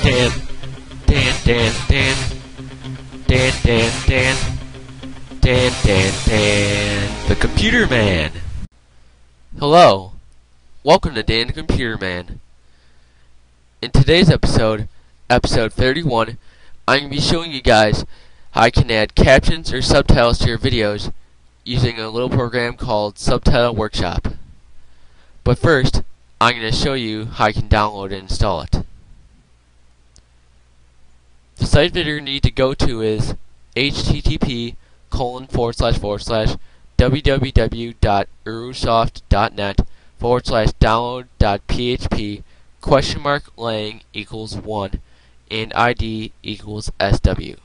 Dan, Dan, Dan, Dan, Dan, Dan, Dan, Dan, Dan, Dan, the Computer Man. Hello, welcome to Dan the Computer Man. In today's episode, episode 31, I'm going to be showing you guys how I can add captions or subtitles to your videos using a little program called Subtitle Workshop. But first, I'm going to show you how I can download and install it. The site that you're going to need to go to is http://www.urusoft.net/download.php?lang=1 and ID equals SW.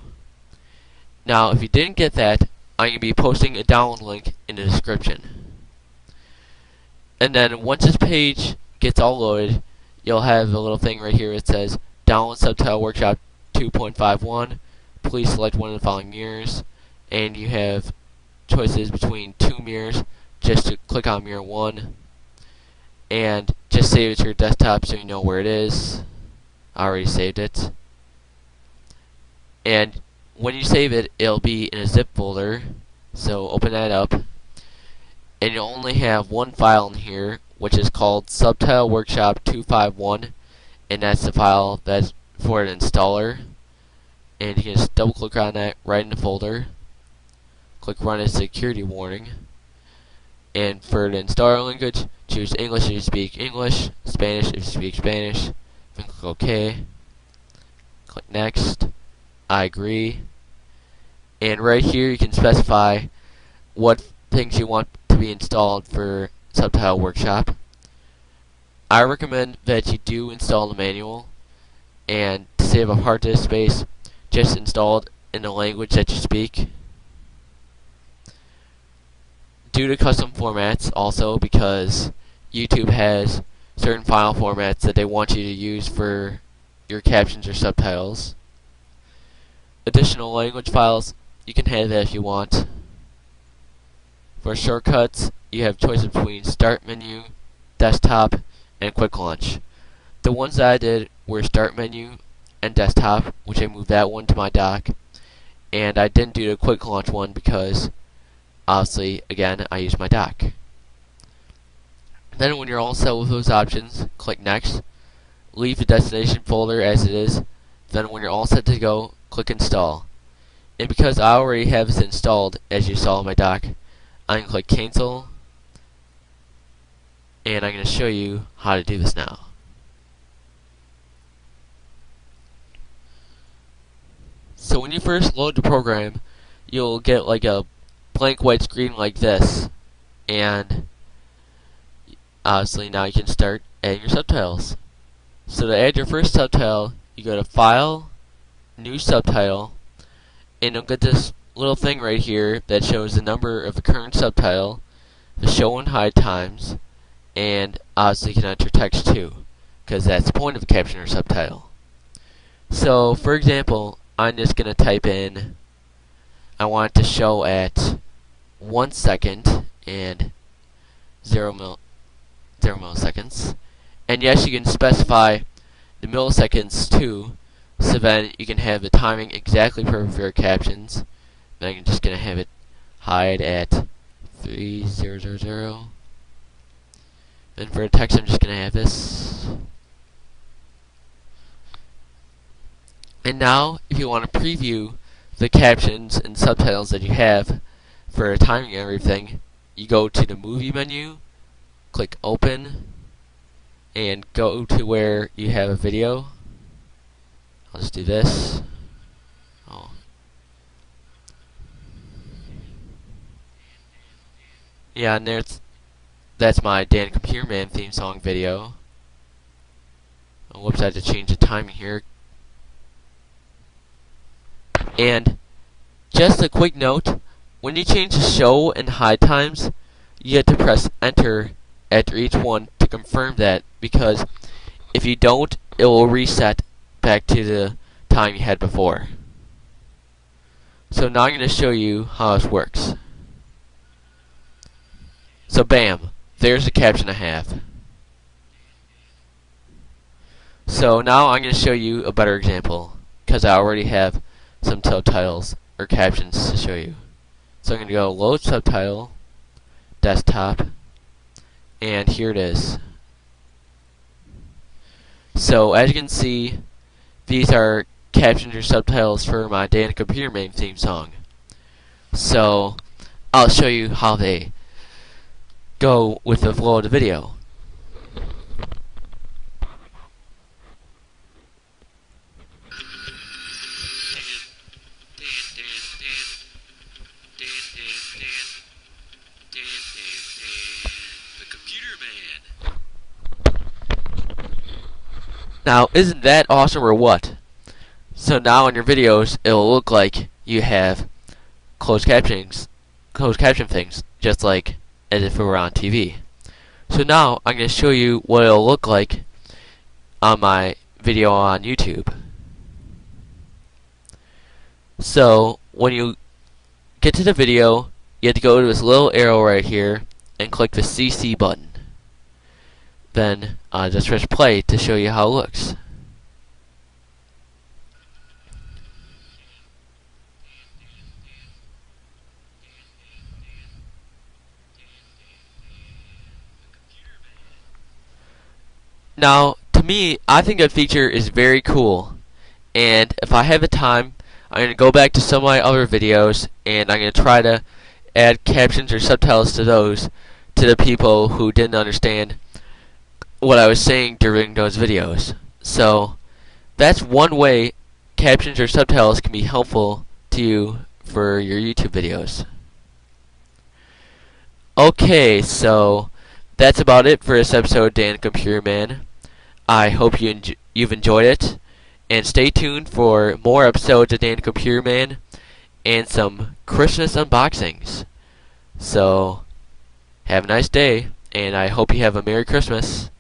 Now, if you didn't get that, I'm going to be posting a download link in the description. And then once this page gets all loaded, you'll have a little thing right here that says Download Subtitle Workshop 2.51. Please select one of the following mirrors, and you have choices between two mirrors. Just to click on mirror 1, and just save it to your desktop so you know where it is. I already saved it. And when you save it, it'll be in a zip folder, so open that up. And you'll only have one file in here, which is called Subtitle Workshop 251, and that's the file that's for an installer. And you can just double click on that right in the folder. Click Run as Security Warning. And for the installer language, choose English if you speak English, Spanish if you speak Spanish. Then click OK. Click Next. I agree. And right here you can specify what things you want to be installed for Subtitle Workshop. I recommend that you do install the manual, and to save up hard disk space, just install it in the language that you speak. Do the custom formats also, because YouTube has certain file formats that they want you to use for your captions or subtitles. Additional language files, you can have that if you want. For shortcuts, you have choices between Start Menu, Desktop, and Quick Launch. The ones that I did were Start Menu and Desktop, which I moved that one to my dock. And I didn't do the Quick Launch one because, obviously, again, I used my dock. Then when you're all set with those options, click Next. Leave the destination folder as it is. Then when you're all set to go, click Install. And because I already have this installed, as you saw in my dock, I'm going to click Cancel. And I'm going to show you how to do this now. So when you first load the program, you'll get like a blank white screen like this. And obviously now you can start adding your subtitles. So to add your first subtitle, you go to File, New Subtitle, and you'll get this little thing right here that shows the number of the current subtitle, the show and hide times, and obviously you can enter text too, because that's the point of a caption or subtitle. So for example, I'm just going to type in, I want it to show at 1 second and 0 milliseconds. And yes, you can specify the milliseconds too, so then you can have the timing exactly perfect for your captions. Then I'm just going to have it hide at 3000. And for the text, I'm just going to have this. And now, if you want to preview the captions and subtitles that you have for timing and everything, you go to the Movie menu, click Open, and go to where you have a video. I'll just do this. Oh. Yeah, and that's my Dan Computer Man theme song video. Oh, whoops, I had to change the timing here. And just a quick note, when you change the show and hide times, you have to press enter after each one to confirm that, because if you don't, it will reset back to the time you had before. So now I'm going to show you how this works. So bam, there's the caption I have. So now I'm going to show you a better example, because I already have some subtitles or captions to show you. So I'm going to go load subtitle, desktop, and here it is. So as you can see, these are captions or subtitles for my Dan Computer Man theme song. So I'll show you how they go with the flow of the video. The Computer Man. Now, isn't that awesome or what? So now in your videos, it'll look like you have closed caption things, just like as if it were on TV. So now I'm going to show you what it'll look like on my video on YouTube. So when you get to the video, you have to go to this little arrow right here and click the CC button. Then just press play to show you how it looks. Now, to me, I think that feature is very cool, and if I have the time, I'm going to go back to some of my other videos, and I'm going to try to add captions or subtitles to those to the people who didn't understand what I was saying during those videos. So, that's one way captions or subtitles can be helpful to you for your YouTube videos. Okay, so that's about it for this episode of Dan Computer Man. I hope you've enjoyed it, and stay tuned for more episodes of Dan Computer Man and some Christmas unboxings. So, have a nice day, and I hope you have a Merry Christmas.